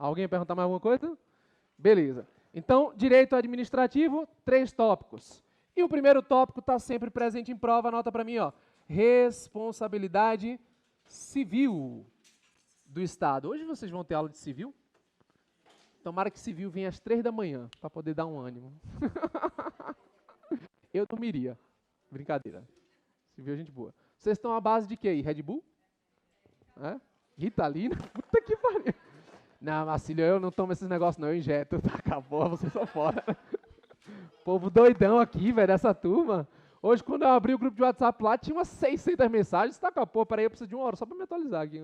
Alguém perguntar mais alguma coisa? Beleza. Então, direito administrativo, 3 tópicos. E o primeiro tópico está sempre presente em prova, anota para mim, ó. Responsabilidade civil do Estado. Hoje vocês vão ter aula de civil? Tomara que civil venha às 3 da manhã, para poder dar um ânimo. Eu dormiria. Brincadeira. Civil é gente boa. Vocês estão à base de quê aí? Red Bull? É? Ritalina? Puta que pariu. Não, Marcílio, eu não tomo esses negócios não, eu injeto. Acabou, vocês são fora. Povo doidão aqui, velho, essa turma. Hoje, quando eu abri o grupo de WhatsApp lá, tinha umas 600 mensagens. Tá, pô, peraí, eu preciso de 1 hora só para me atualizar aqui.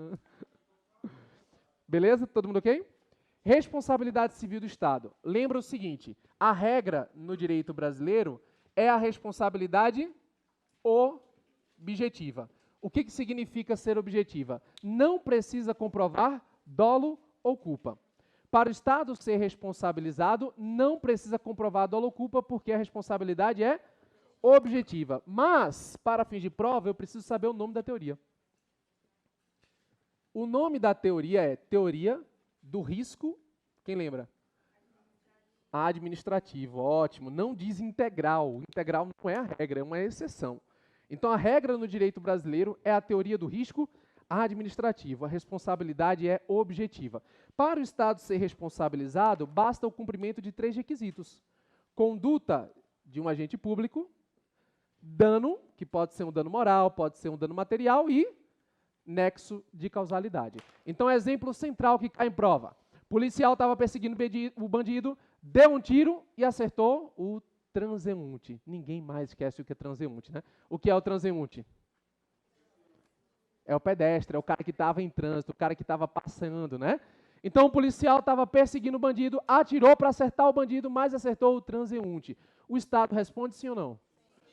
Beleza? Todo mundo ok? Responsabilidade civil do Estado. Lembra o seguinte, a regra no direito brasileiro é a responsabilidade objetiva. O que significa ser objetiva? Não precisa comprovar dolo ou culpa. Para o Estado ser responsabilizado, não precisa comprovar dolo ou culpa, porque a responsabilidade é objetiva. Mas, para fins de prova, eu preciso saber o nome da teoria. O nome da teoria é Teoria do Risco, quem lembra? Administrativo, ótimo. Não diz integral. Integral não é a regra, é uma exceção. Então, a regra no direito brasileiro é a teoria do risco administrativo. A responsabilidade é objetiva. Para o Estado ser responsabilizado, basta o cumprimento de 3 requisitos. Conduta de um agente público, dano, que pode ser um dano moral, pode ser um dano material, e nexo de causalidade. Então, exemplo central que cai em prova. O policial estava perseguindo o bandido, deu um tiro e acertou o transeunte. Ninguém mais esquece o que é transeunte, né? O que é o transeunte? É o pedestre, é o cara que estava em trânsito, o cara que estava passando, né? Então, o policial estava perseguindo o bandido, atirou para acertar o bandido, mas acertou o transeunte. O Estado responde sim ou não?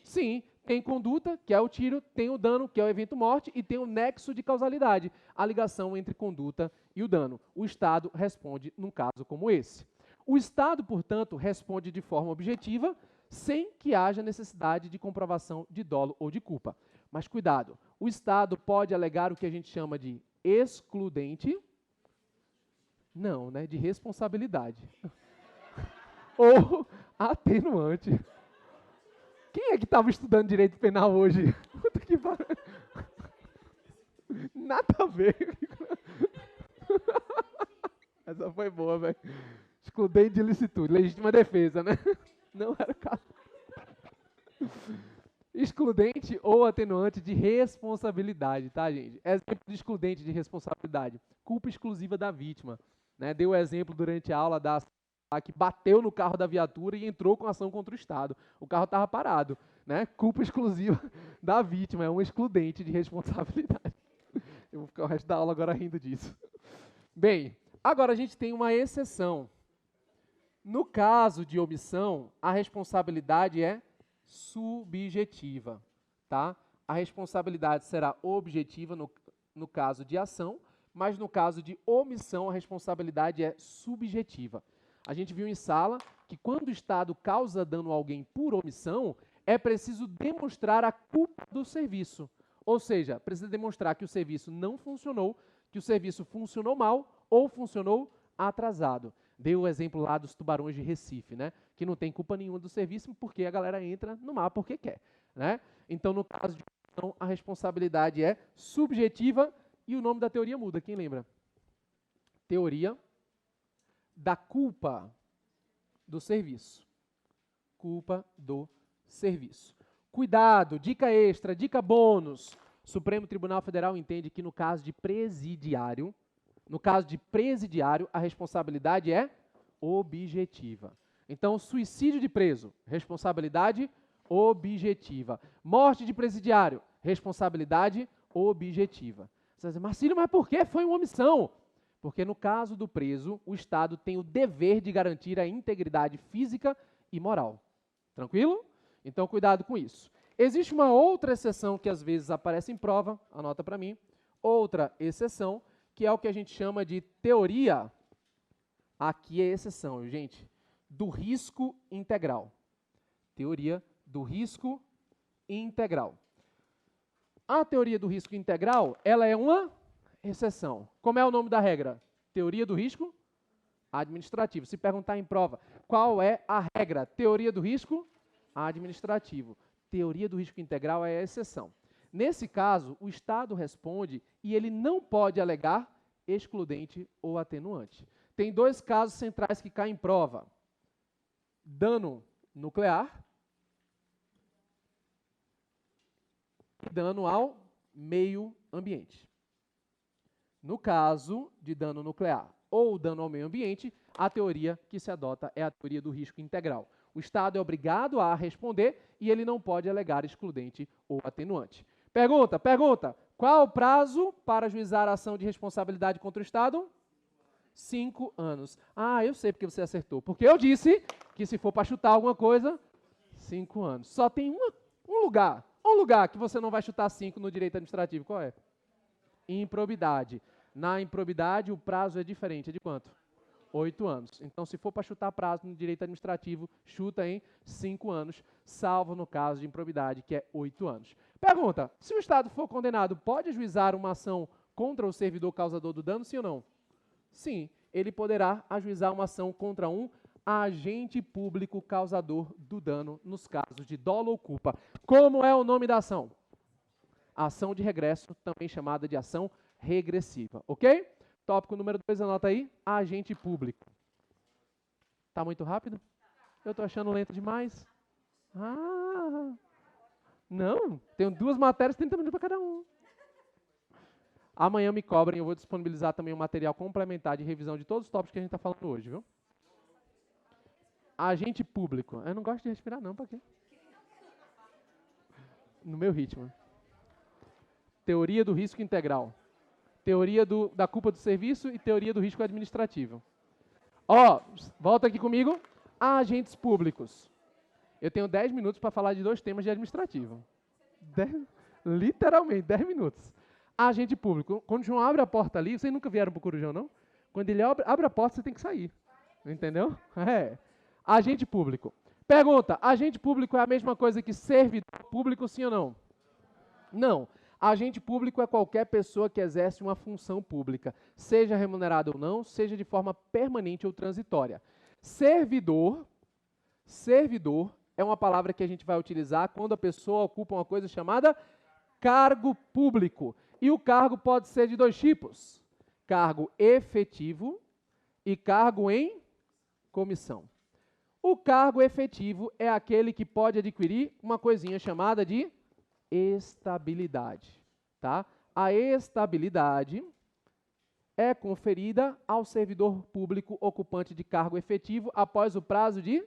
Sim, tem conduta, que é o tiro, tem o dano, que é o evento morte, e tem o nexo de causalidade, a ligação entre conduta e o dano. O Estado responde num caso como esse. O Estado, portanto, responde de forma objetiva, sem que haja necessidade de comprovação de dolo ou de culpa. Mas cuidado, o Estado pode alegar o que a gente chama de excludente, não, né, de responsabilidade, ou atenuante. Quem é que estava estudando direito penal hoje? Puta que pariu. Nada a ver. Essa foi boa, velho. Excludente de ilicitude, legítima defesa, né? Não era o caso. Excludente ou atenuante de responsabilidade, tá, gente? Exemplo de excludente de responsabilidade. Culpa exclusiva da vítima. Né? Deu o exemplo durante a aula da que bateu no carro da viatura e entrou com ação contra o Estado. O carro estava parado. Né? Culpa exclusiva da vítima, é um excludente de responsabilidade. Eu vou ficar o resto da aula agora rindo disso. Bem, agora a gente tem uma exceção. No caso de omissão, a responsabilidade é subjetiva, tá? A responsabilidade será objetiva no caso de ação, mas no caso de omissão, a responsabilidade é subjetiva. A gente viu em sala que quando o Estado causa dano a alguém por omissão, é preciso demonstrar a culpa do serviço. Ou seja, precisa demonstrar que o serviço não funcionou, que o serviço funcionou mal ou funcionou atrasado. Deu o exemplo lá dos tubarões de Recife, né? Que não tem culpa nenhuma do serviço porque a galera entra no mar porque quer, né? Então, no caso de omissão, a responsabilidade é subjetiva e o nome da teoria muda. Quem lembra? Teoria da culpa do serviço. Culpa do serviço. Cuidado, dica extra, dica bônus. O Supremo Tribunal Federal entende que no caso de presidiário, a responsabilidade é objetiva. Então, suicídio de preso, responsabilidade objetiva. Morte de presidiário, responsabilidade objetiva. Você vai dizer, Marcílio, mas por que foi uma omissão? Porque no caso do preso, o Estado tem o dever de garantir a integridade física e moral. Tranquilo? Então, cuidado com isso. Existe uma outra exceção que às vezes aparece em prova, anota para mim, outra exceção, que é o que a gente chama de teoria, aqui é exceção, gente, do risco integral. Teoria do risco integral. A teoria do risco integral, ela é uma exceção. Como é o nome da regra? Teoria do risco Administrativo. Se perguntar em prova, qual é a regra? Teoria do risco? Administrativo. Teoria do risco integral é a exceção. Nesse caso, o Estado responde e ele não pode alegar excludente ou atenuante. Tem dois casos centrais que caem em prova. Dano nuclear e dano ao meio ambiente. No caso de dano nuclear ou dano ao meio ambiente, a teoria que se adota é a teoria do risco integral. O Estado é obrigado a responder e ele não pode alegar excludente ou atenuante. Pergunta. Qual o prazo para ajuizar a ação de responsabilidade contra o Estado? 5 anos. Ah, eu sei porque você acertou. Porque eu disse que se for para chutar alguma coisa, 5 anos. Só tem um lugar que você não vai chutar 5 no direito administrativo. Qual é? Improbidade. Na improbidade, o prazo é diferente. É de quanto? 8 anos. Então, se for para chutar prazo no direito administrativo, chuta em 5 anos, salvo no caso de improbidade, que é 8 anos. Pergunta, se o Estado for condenado, pode ajuizar uma ação contra o servidor causador do dano, sim ou não? Sim, ele poderá ajuizar uma ação contra um agente público causador do dano nos casos de dolo ou culpa. Como é o nome da ação? Ação de regresso, também chamada de ação regressiva, ok? Tópico número 2, anota aí, agente público. Tá muito rápido? Eu tô achando lento demais. Ah, não, tenho 2 matérias, 30 minutos para cada um. Amanhã me cobrem, eu vou disponibilizar também um material complementar de revisão de todos os tópicos que a gente está falando hoje, viu? Agente público. Eu não gosto de respirar não, para quê? No meu ritmo. Teoria do risco integral. Teoria da culpa do serviço e teoria do risco administrativo. Ó, volta aqui comigo. Agentes públicos. Eu tenho 10 minutos para falar de 2 temas de administrativo. Literalmente, 10 minutos. Agente público. Quando o João abre a porta ali, vocês nunca vieram para o Corujão, não? Quando ele abre a porta, você tem que sair. Entendeu? É. Agente público. Pergunta, agente público é a mesma coisa que servidor público, sim ou não? Não. Agente público é qualquer pessoa que exerce uma função pública, seja remunerada ou não, seja de forma permanente ou transitória. Servidor é uma palavra que a gente vai utilizar quando a pessoa ocupa uma coisa chamada cargo público. E o cargo pode ser de 2 tipos: cargo efetivo e cargo em comissão. O cargo efetivo é aquele que pode adquirir uma coisinha chamada de estabilidade, tá? A estabilidade é conferida ao servidor público ocupante de cargo efetivo após o prazo de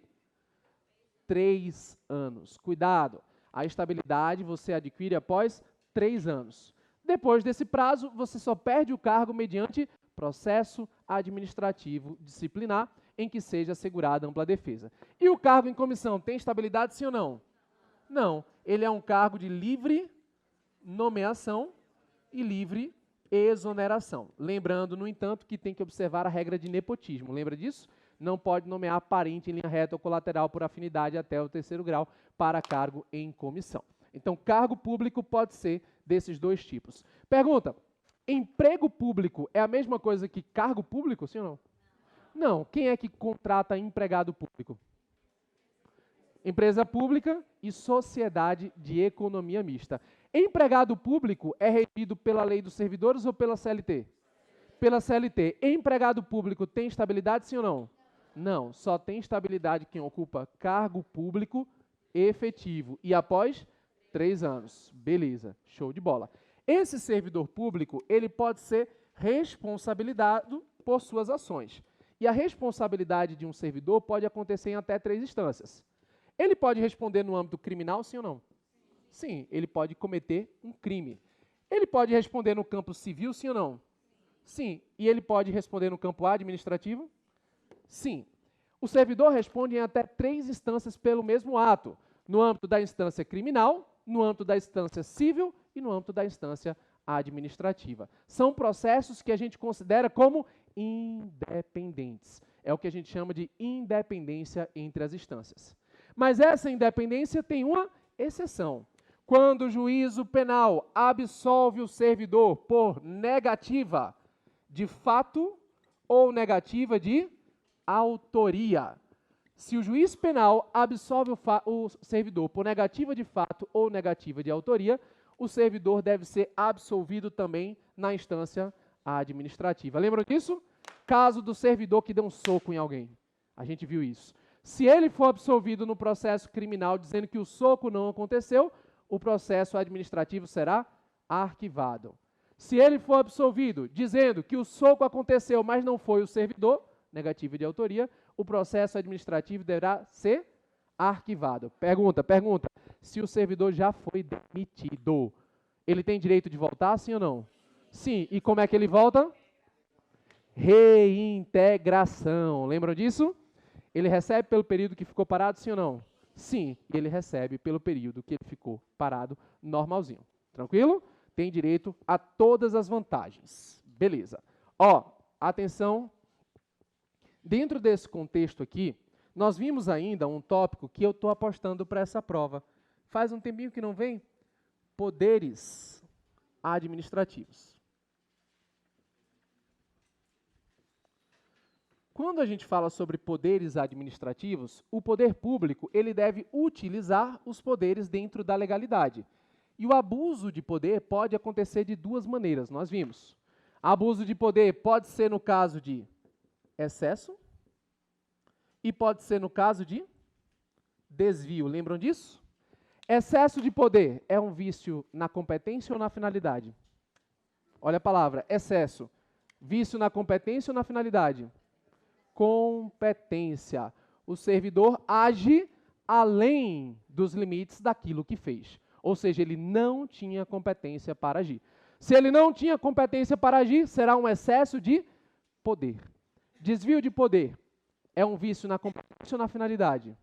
3 anos. Cuidado, a estabilidade você adquire após 3 anos. Depois desse prazo, você só perde o cargo mediante processo administrativo disciplinar em que seja assegurada ampla defesa. E o cargo em comissão tem estabilidade, sim ou não? Não, ele é um cargo de livre nomeação e livre exoneração. Lembrando, no entanto, que tem que observar a regra de nepotismo. Lembra disso? Não pode nomear parente em linha reta ou colateral por afinidade até o 3º grau para cargo em comissão. Então, cargo público pode ser desses 2 tipos. Pergunta, emprego público é a mesma coisa que cargo público, sim ou não? Não. Quem é que contrata empregado público? Empresa pública e sociedade de economia mista. Empregado público é regido pela lei dos servidores ou pela CLT? Pela CLT. Empregado público tem estabilidade, sim ou não? Não, só tem estabilidade quem ocupa cargo público efetivo e após 3 anos. Beleza, show de bola. Esse servidor público, ele pode ser responsabilizado por suas ações. E a responsabilidade de um servidor pode acontecer em até 3 instâncias. Ele pode responder no âmbito criminal, sim ou não? Sim, ele pode cometer um crime. Ele pode responder no campo civil, sim ou não? Sim. E ele pode responder no campo administrativo? Sim. O servidor responde em até 3 instâncias pelo mesmo ato, no âmbito da instância criminal, no âmbito da instância civil e no âmbito da instância administrativa. São processos que a gente considera como independentes. É o que a gente chama de independência entre as instâncias. Mas essa independência tem uma exceção. Quando o juízo penal absolve o servidor por negativa de fato ou negativa de autoria. Se o juiz penal absolve o servidor por negativa de fato ou negativa de autoria, o servidor deve ser absolvido também na instância administrativa. Lembram disso? Caso do servidor que deu um soco em alguém. A gente viu isso. Se ele for absolvido no processo criminal dizendo que o soco não aconteceu, o processo administrativo será arquivado. Se ele for absolvido dizendo que o soco aconteceu, mas não foi o servidor, negativa de autoria, o processo administrativo deverá ser arquivado. Pergunta. Se o servidor já foi demitido, ele tem direito de voltar, sim ou não? Sim. E como é que ele volta? Reintegração. Lembram disso? Ele recebe pelo período que ficou parado, sim ou não? Sim. Ele recebe pelo período que ele ficou parado, normalzinho. Tranquilo? Tem direito a todas as vantagens. Beleza. Ó, atenção. Dentro desse contexto aqui, nós vimos ainda um tópico que eu estou apostando para essa prova. Faz um tempinho que não vem? Poderes administrativos. Quando a gente fala sobre poderes administrativos, o poder público ele deve utilizar os poderes dentro da legalidade. E o abuso de poder pode acontecer de duas maneiras, nós vimos. Abuso de poder pode ser no caso de excesso e pode ser no caso de desvio. Lembram disso? Excesso de poder é um vício na competência ou na finalidade? Olha a palavra, excesso. Vício na competência ou na finalidade? Competência. O servidor age além dos limites daquilo que fez. Ou seja, ele não tinha competência para agir. Se ele não tinha competência para agir, será um excesso de poder. Desvio de poder é um vício na competência ou na finalidade?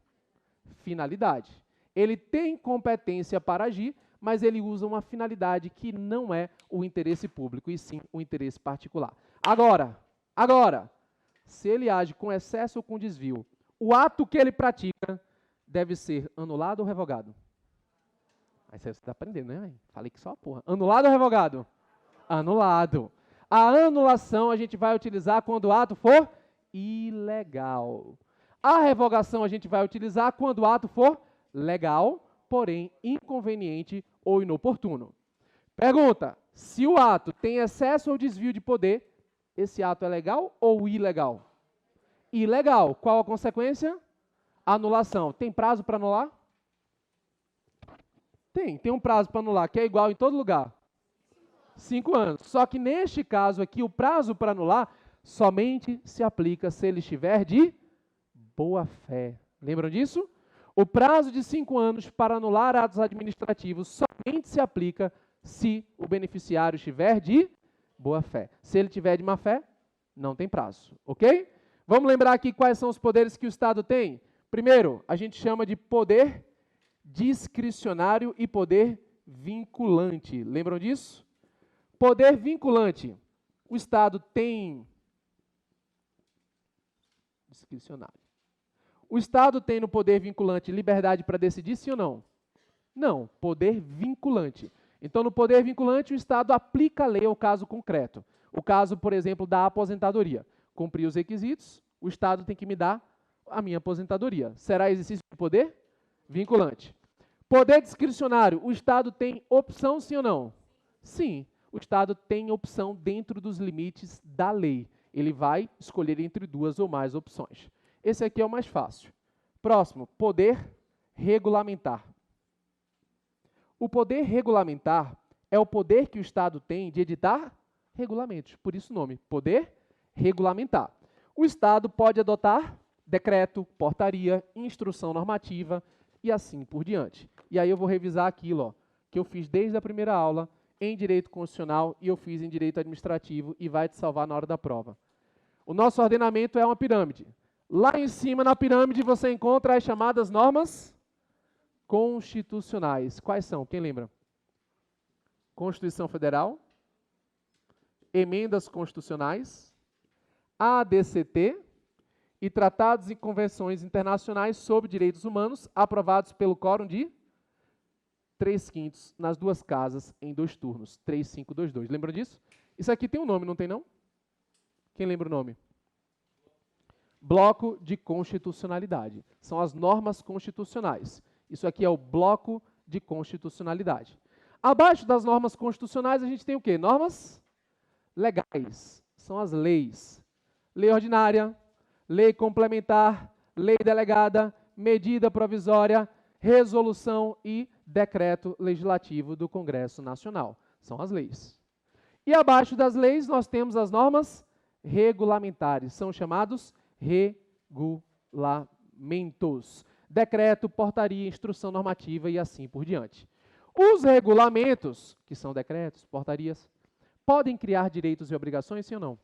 Finalidade. Ele tem competência para agir, mas ele usa uma finalidade que não é o interesse público, e sim o interesse particular. Agora, se ele age com excesso ou com desvio, o ato que ele pratica deve ser anulado ou revogado? Aí você está aprendendo, né? Falei que só a porra. Anulado ou revogado? Anulado. A anulação a gente vai utilizar quando o ato for ilegal. A revogação a gente vai utilizar quando o ato for legal, porém inconveniente ou inoportuno. Pergunta, se o ato tem excesso ou desvio de poder, esse ato é legal ou ilegal? Ilegal. Qual a consequência? Anulação. Tem prazo para anular? Tem um prazo para anular, que é igual em todo lugar. 5 anos. Só que neste caso aqui, o prazo para anular somente se aplica se ele estiver de boa fé. Lembram disso? O prazo de 5 anos para anular atos administrativos somente se aplica se o beneficiário estiver de boa fé. Se ele tiver de má fé, não tem prazo. Ok? Vamos lembrar aqui quais são os poderes que o Estado tem? Primeiro, a gente chama de poder discricionário e poder vinculante. Lembram disso? Poder vinculante. O Estado tem discricionário. O Estado tem no poder vinculante liberdade para decidir, sim ou não? Não, poder vinculante. Então, no poder vinculante, o Estado aplica a lei ao caso concreto. O caso, por exemplo, da aposentadoria. Cumprir os requisitos, o Estado tem que me dar a minha aposentadoria. Será exercício de poder? Vinculante. Poder discricionário. O Estado tem opção, sim ou não? Sim. O Estado tem opção dentro dos limites da lei. Ele vai escolher entre 2 ou mais opções. Esse aqui é o mais fácil. Próximo, poder regulamentar. O poder regulamentar é o poder que o Estado tem de editar regulamentos. Por isso o nome, poder regulamentar. O Estado pode adotar decreto, portaria, instrução normativa e assim por diante. E aí eu vou revisar aquilo que eu fiz desde a primeira aula em Direito Constitucional e eu fiz em Direito Administrativo e vai te salvar na hora da prova. O nosso ordenamento é uma pirâmide. Lá em cima, na pirâmide, você encontra as chamadas normas constitucionais. Quais são? Quem lembra? Constituição Federal, emendas constitucionais, ADCT e tratados e convenções internacionais sobre direitos humanos aprovados pelo quórum de 3/5 nas 2 casas em 2 turnos. 3-5-2-2. Lembram disso? Isso aqui tem um nome, não tem não? Quem lembra o nome? Bloco de constitucionalidade. São as normas constitucionais. Isso aqui é o bloco de constitucionalidade. Abaixo das normas constitucionais, a gente tem o quê? Normas legais. São as leis. Lei ordinária, lei complementar, lei delegada, medida provisória, resolução e decreto legislativo do Congresso Nacional. São as leis. E abaixo das leis, nós temos as normas regulamentares. São chamados regulamentos. Decreto, portaria, instrução normativa e assim por diante. Os regulamentos, que são decretos, portarias, podem criar direitos e obrigações, sim ou não?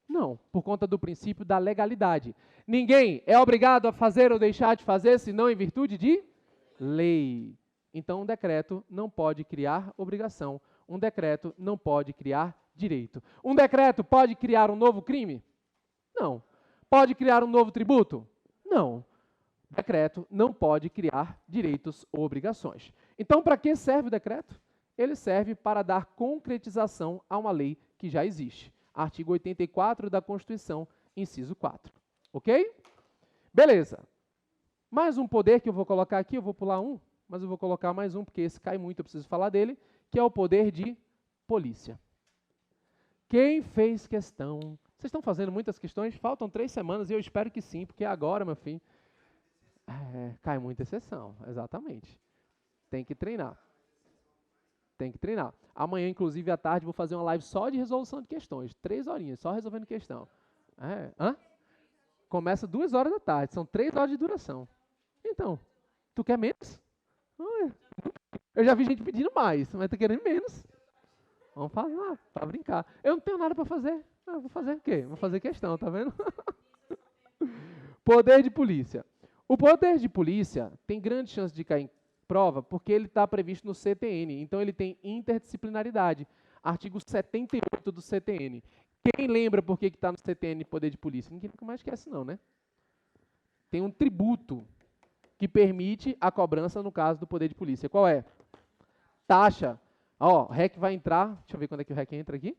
Não, por conta do princípio da legalidade. Ninguém é obrigado a fazer ou deixar de fazer, senão em virtude de lei. Então, um decreto não pode criar obrigação. Um decreto não pode criar direito. Um decreto pode criar um novo crime? Não. Pode criar um novo tributo? Não. Decreto não pode criar direitos ou obrigações. Então, para que serve o decreto? Ele serve para dar concretização a uma lei que já existe. Artigo 84 da Constituição, inciso 4. Ok? Beleza. Mais um poder que eu vou colocar aqui, eu vou pular um, mas eu vou colocar mais um, porque esse cai muito, eu preciso falar dele, que é o poder de polícia. Quem fez questão? Vocês estão fazendo muitas questões? Faltam 3 semanas e eu espero que sim, porque agora, meu filho, cai muita exceção, exatamente. Tem que treinar. Tem que treinar. Amanhã, inclusive, à tarde, vou fazer uma live só de resolução de questões. 3 horinhas, só resolvendo questão. Começa 2 horas da tarde, são 3 horas de duração. Então, tu quer menos? Eu já vi gente pedindo mais, mas tá querendo menos. Vamos fazer lá, para brincar. Eu não tenho nada para fazer. Vou fazer o quê? Vou fazer questão, tá vendo? Poder de polícia. O poder de polícia tem grande chance de cair em prova porque ele está previsto no CTN. Então, ele tem interdisciplinaridade. Artigo 78 do CTN. Quem lembra por que está no CTN poder de polícia? Ninguém nunca mais esquece não, né? Tem um tributo que permite a cobrança no caso do poder de polícia. Qual é? Taxa. Ó, o REC vai entrar. Deixa eu ver quando é que o REC entra aqui.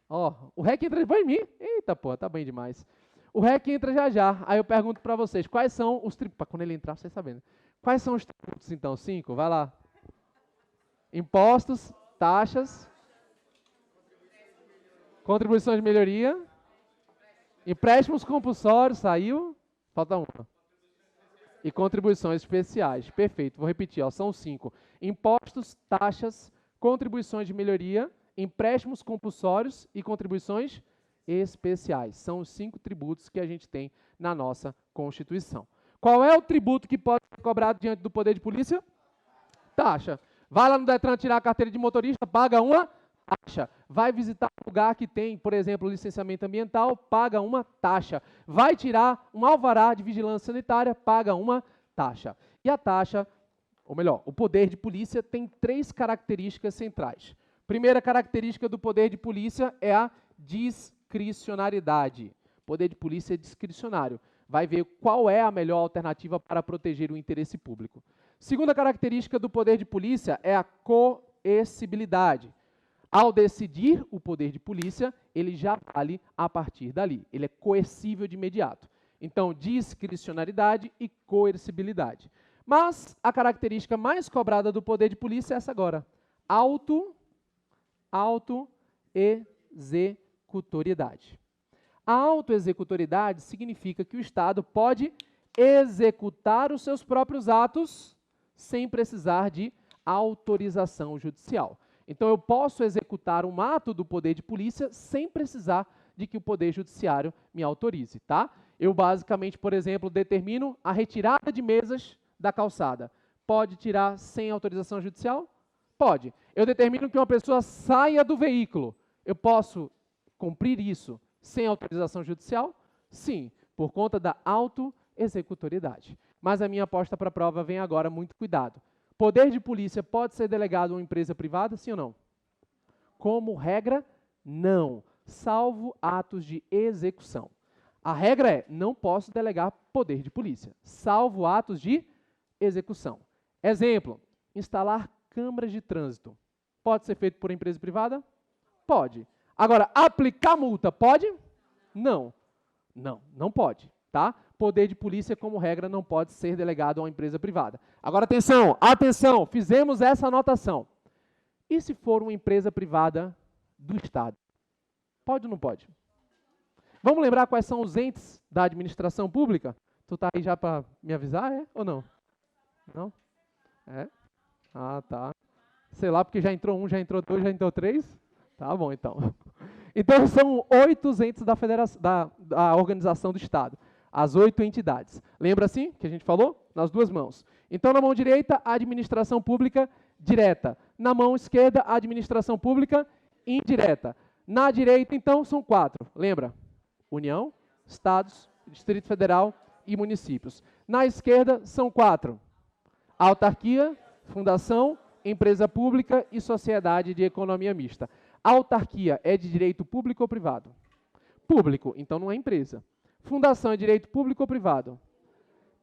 Ó, o REC entra depois de mim. Eita, pô, tá bem demais. O REC entra já já. Aí eu pergunto para vocês, quais são os tributos? Quando ele entrar, vocês sabendo. Quais são os tributos, então? 5, vai lá. Impostos, taxas, contribuições de melhoria, empréstimos compulsórios, saiu, falta uma. E contribuições especiais. Perfeito, vou repetir, ó, são 5. Impostos, taxas, contribuições de melhoria, empréstimos compulsórios e contribuições especiais. São os 5 tributos que a gente tem na nossa Constituição. Qual é o tributo que pode ser cobrado diante do poder de polícia? Taxa. Vai lá no Detran tirar a carteira de motorista, paga uma taxa. Vai visitar um lugar que tem, por exemplo, licenciamento ambiental, paga uma taxa. Vai tirar um alvará de vigilância sanitária, paga uma taxa. E a taxa, ou melhor, o poder de polícia tem 3 características centrais. Primeira característica do poder de polícia é a discricionariedade. Poder de polícia é discricionário. Vai ver qual é a melhor alternativa para proteger o interesse público. Segunda característica do poder de polícia é a coercibilidade. Ao decidir o poder de polícia, ele já vale a partir dali. Ele é coercível de imediato. Então, discricionariedade e coercibilidade. Mas a característica mais cobrada do poder de polícia é essa agora. Autoexecutoriedade. A autoexecutoriedade significa que o Estado pode executar os seus próprios atos sem precisar de autorização judicial. Então, eu posso executar um ato do poder de polícia sem precisar de que o poder judiciário me autorize, tá? Eu basicamente, por exemplo, determino a retirada de mesas da calçada. Pode tirar sem autorização judicial? Pode. Eu determino que uma pessoa saia do veículo. Eu posso cumprir isso sem autorização judicial? Sim, por conta da autoexecutoriedade. Mas a minha aposta para a prova vem agora, muito cuidado. Poder de polícia pode ser delegado a uma empresa privada, sim ou não? Como regra, não, salvo atos de execução. A regra é, não posso delegar poder de polícia, salvo atos de execução. Exemplo, instalar câmaras de trânsito. Pode ser feito por empresa privada? Pode. Agora, aplicar multa, pode? Não. Não, não pode, tá? Poder de polícia, como regra, não pode ser delegado a uma empresa privada. Agora, atenção, atenção, fizemos essa anotação. E se for uma empresa privada do Estado? Pode ou não pode? Vamos lembrar quais são os entes da administração pública? Tu tá aí já para me avisar, é ou não? Não? É? Ah, tá. Sei lá, porque já entrou um, já entrou dois, já entrou três? Tá bom, então. Então, são 8 entes da organização do Estado. As 8 entidades. Lembra assim que a gente falou? Nas duas mãos. Então, na mão direita, a administração pública direta. Na mão esquerda, a administração pública indireta. Na direita, então, são 4. Lembra? União, Estados, Distrito Federal e municípios. Na esquerda, são 4. Autarquia, fundação, empresa pública e sociedade de economia mista. A autarquia é de direito público ou privado? Público, então não é empresa. Fundação é direito público ou privado?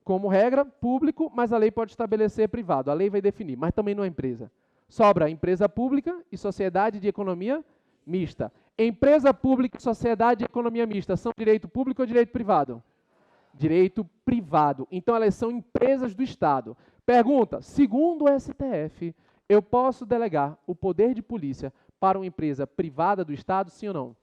Como regra, público, mas a lei pode estabelecer privado. A lei vai definir, mas também não é empresa. Sobra empresa pública e sociedade de economia mista. Empresa pública e sociedade de economia mista são direito público ou direito privado? Direito privado. Então, elas são empresas do Estado. Pergunta, segundo o STF, eu posso delegar o poder de polícia para uma empresa privada do Estado, sim ou não?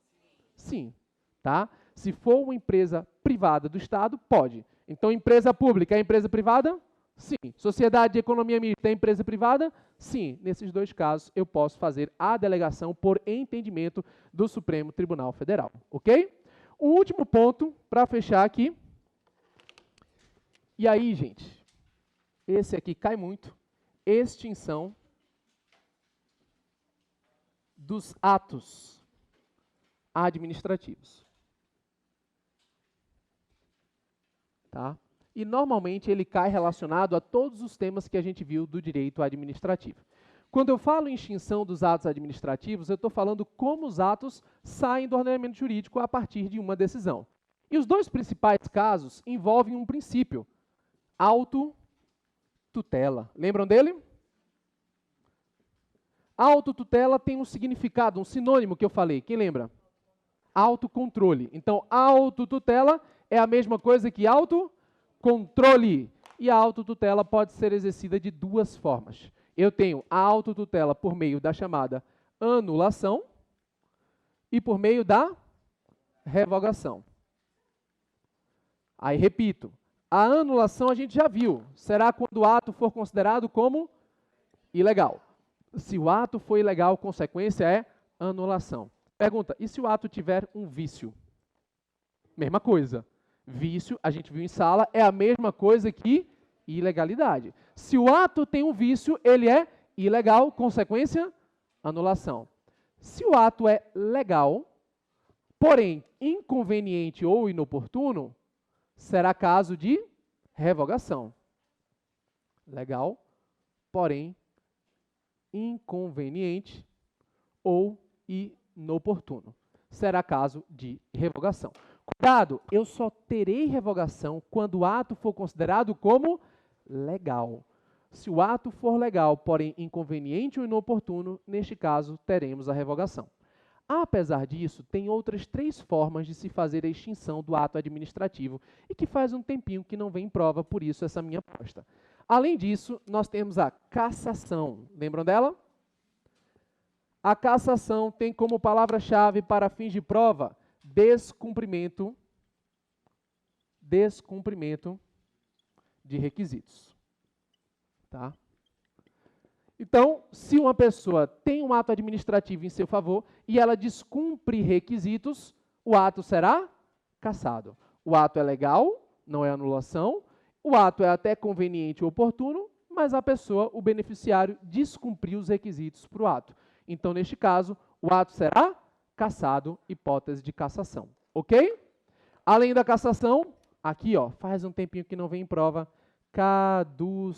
Sim, tá? Se for uma empresa privada do Estado, pode. Então, empresa pública é empresa privada? Sim. Sociedade de economia mista é empresa privada? Sim. Nesses 2 casos, eu posso fazer a delegação por entendimento do Supremo Tribunal Federal, ok? O último ponto, para fechar aqui. E aí, gente, esse aqui cai muito. Extinção dos atos administrativos. Tá? E, normalmente, ele cai relacionado a todos os temas que a gente viu do direito administrativo. Quando eu falo em extinção dos atos administrativos, eu estou falando como os atos saem do ordenamento jurídico a partir de uma decisão. E os 2 principais casos envolvem um princípio, autotutela. Lembram dele? Autotutela tem um significado, um sinônimo que eu falei. Quem lembra? Autocontrole. Então, autotutela é a mesma coisa que autocontrole. E a autotutela pode ser exercida de 2 formas. Eu tenho a autotutela por meio da chamada anulação e por meio da revogação. Aí, repito, a anulação a gente já viu. Será quando o ato for considerado como ilegal. Se o ato for ilegal, consequência é anulação. Pergunta, e se o ato tiver um vício? Mesma coisa. Vício, a gente viu em sala, é a mesma coisa que ilegalidade. Se o ato tem um vício, ele é ilegal, consequência, anulação. Se o ato é legal, porém inconveniente ou inoportuno, será caso de revogação. Legal, porém inconveniente ou inoportuno. Será caso de revogação. Cuidado, eu só terei revogação quando o ato for considerado como legal. Se o ato for legal, porém inconveniente ou inoportuno, neste caso teremos a revogação. Apesar disso, tem outras 3 formas de se fazer a extinção do ato administrativo e que faz um tempinho que não vem em prova, por isso essa minha aposta. Além disso, nós temos a cassação. Lembram dela? A cassação tem como palavra-chave para fins de prova descumprimento de requisitos. Tá? Então, se uma pessoa tem um ato administrativo em seu favor e ela descumpre requisitos, o ato será cassado. O ato é legal, não é anulação, o ato é até conveniente ou oportuno, mas a pessoa, o beneficiário, descumpriu os requisitos para o ato. Então, neste caso, o ato será cassado, hipótese de cassação. Ok? Além da cassação, aqui, ó, faz um tempinho que não vem em prova, caducidade.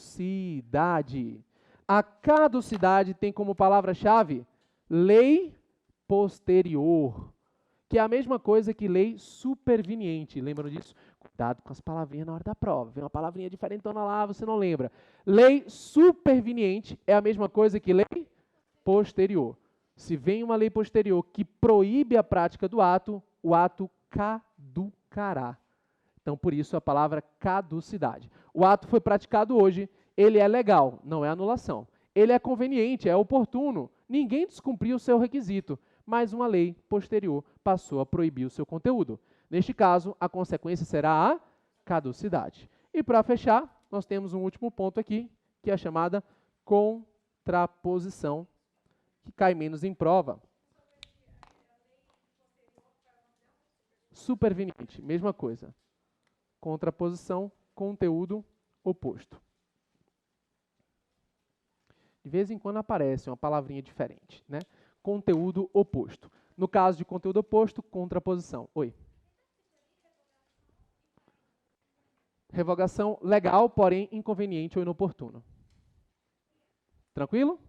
A caducidade tem como palavra-chave lei posterior, que é a mesma coisa que lei superveniente. Lembram disso? Cuidado com as palavrinhas na hora da prova. Vem uma palavrinha diferentona lá, você não lembra. Lei superveniente é a mesma coisa que lei posterior. Se vem uma lei posterior que proíbe a prática do ato, o ato caduca. caducará. Então, por isso a palavra caducidade. O ato foi praticado hoje, ele é legal, não é anulação. Ele é conveniente, é oportuno. Ninguém descumpriu o seu requisito, mas uma lei posterior passou a proibir o seu conteúdo. Neste caso, a consequência será a caducidade. E para fechar, nós temos um último ponto aqui, que é a chamada contraposição, que cai menos em prova. Superveniente, mesma coisa. Contraposição, conteúdo oposto. De vez em quando aparece uma palavrinha diferente, né? Conteúdo oposto. No caso de conteúdo oposto, contraposição. Oi. Revogação legal, porém inconveniente ou inoportuno. Tranquilo?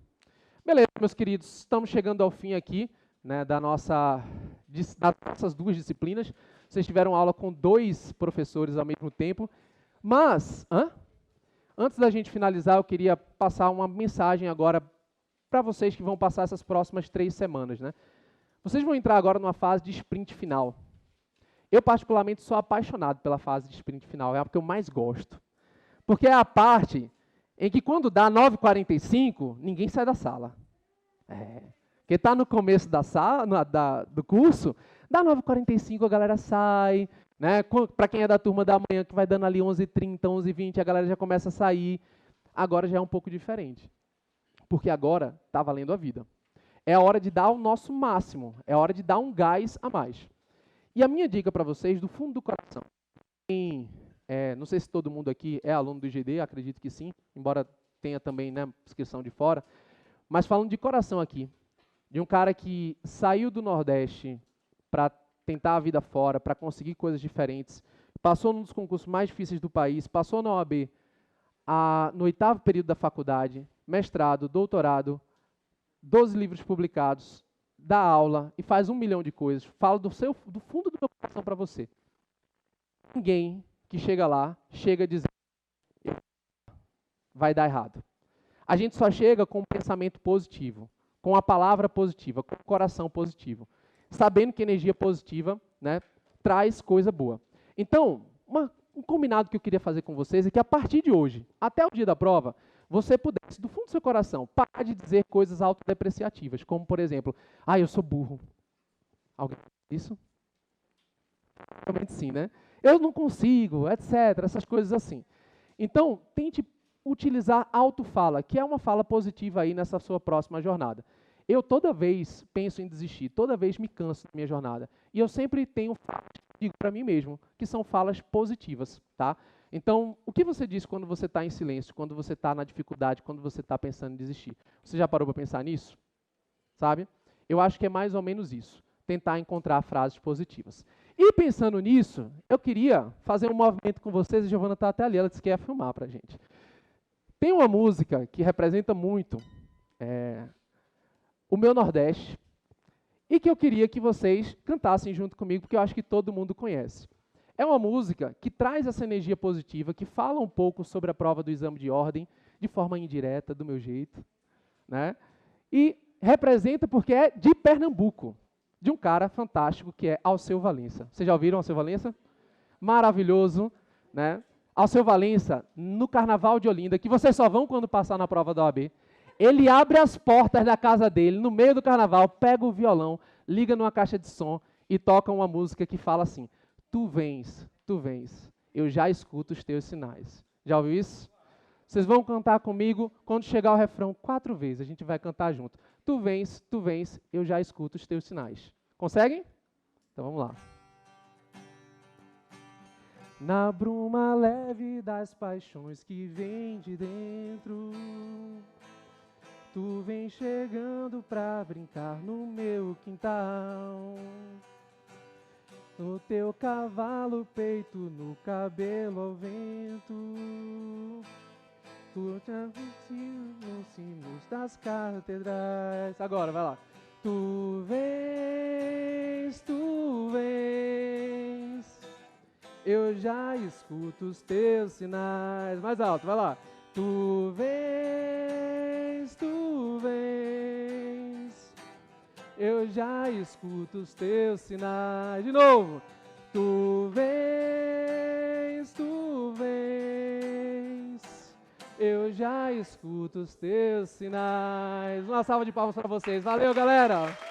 Beleza, meus queridos, estamos chegando ao fim aqui, né, das nossas duas disciplinas. Vocês tiveram aula com 2 professores ao mesmo tempo, mas, antes da gente finalizar, eu queria passar uma mensagem agora para vocês que vão passar essas próximas 3 semanas, né? Vocês vão entrar agora numa fase de sprint final. Eu, particularmente, sou apaixonado pela fase de sprint final, é a que eu mais gosto. Porque é a parte em que, quando dá 9h45, ninguém sai da sala. Porque está no começo da sala, do curso, dá 9h45, a galera sai, né? Para quem é da turma da manhã, que vai dando ali 11h30, 11h20, a galera já começa a sair. Agora já é um pouco diferente. Porque agora está valendo a vida. É a hora de dar o nosso máximo, é a hora de dar um gás a mais. E a minha dica para vocês, do fundo do coração, não sei se todo mundo aqui é aluno do IGD, acredito que sim, embora tenha também, né, inscrição de fora, mas falando de coração aqui, de um cara que saiu do Nordeste para tentar a vida fora, para conseguir coisas diferentes, passou num dos concursos mais difíceis do país, passou na OAB, no 8º período da faculdade, mestrado, doutorado, 12 livros publicados, dá aula e faz 1 milhão de coisas. Falo do fundo do meu coração para você. Ninguém que chega lá, chega dizendo vai dar errado. A gente só chega com um pensamento positivo, com a palavra positiva, com o coração positivo, sabendo que energia positiva, né, traz coisa boa. Então, um combinado que eu queria fazer com vocês é que a partir de hoje, até o dia da prova, você pudesse, do fundo do seu coração, parar de dizer coisas autodepreciativas, como, por exemplo, eu sou burro. Alguém diz isso? Realmente sim, né? Eu não consigo, etc., essas coisas assim. Então, tente utilizar autofala, que é uma fala positiva aí nessa sua próxima jornada. Eu toda vez penso em desistir, toda vez me canso da minha jornada. E eu sempre tenho falas que digo para mim mesmo, que são falas positivas, tá? Então, o que você diz quando você está em silêncio, quando você está na dificuldade, quando você está pensando em desistir? Você já parou para pensar nisso? Sabe? Eu acho que é mais ou menos isso. Tentar encontrar frases positivas. E pensando nisso, eu queria fazer um movimento com vocês, e a Giovana está até ali, ela disse que ia filmar para a gente. Tem uma música que representa muito o meu Nordeste, e que eu queria que vocês cantassem junto comigo, porque eu acho que todo mundo conhece. É uma música que traz essa energia positiva, que fala um pouco sobre a prova do exame de ordem, de forma indireta, do meu jeito, né? E representa porque é de Pernambuco, de um cara fantástico que é Alceu Valença. Vocês já ouviram Alceu Valença? Maravilhoso, né? Alceu Valença, no Carnaval de Olinda, que vocês só vão quando passar na prova da OAB, ele abre as portas da casa dele, no meio do carnaval, pega o violão, liga numa caixa de som e toca uma música que fala assim: tu vens, eu já escuto os teus sinais. Já ouviu isso? Vocês vão cantar comigo, quando chegar o refrão, 4 vezes, a gente vai cantar junto. Tu vens, eu já escuto os teus sinais. Conseguem? Então vamos lá. Na bruma leve das paixões que vem de dentro, tu vem chegando pra brincar no meu quintal. No teu cavalo, peito, no cabelo ao vento, tu te avistiu nos sinos das catedrais. Agora, vai lá. Tu vens, eu já escuto os teus sinais. Mais alto, vai lá. Tu vens, eu já escuto os teus sinais. De novo. Tu vens, já escuto os teus sinais. Uma salva de palmas para vocês. Valeu, galera!